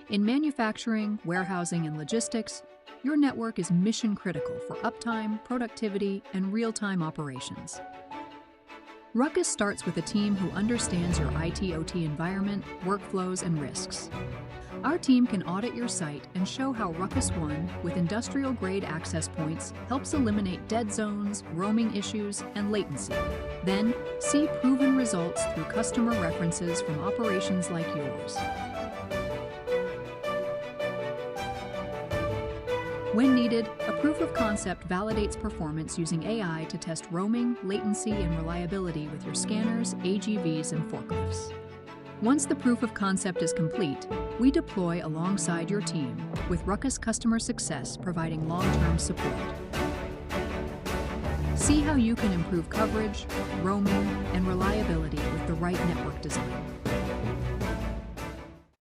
In manufacturing, warehousing, and logistics, your network is mission critical for uptime, productivity, and real-time operations. RUCKUS starts with a team who understands your IT/OT environment, workflows, and risks. Our team can audit your site and show how RUCKUS One, with industrial-grade access points, helps eliminate dead zones, roaming issues, and latency. Then, see proven results through customer references from operations like yours. When needed, a proof of concept validates performance using AI to test roaming, latency, and reliability with your scanners, AGVs, and forklifts. Once the proof of concept is complete, we deploy alongside your team, with RUCKUS Customer Success providing long-term support. See how you can improve coverage, roaming, and reliability with the right network design.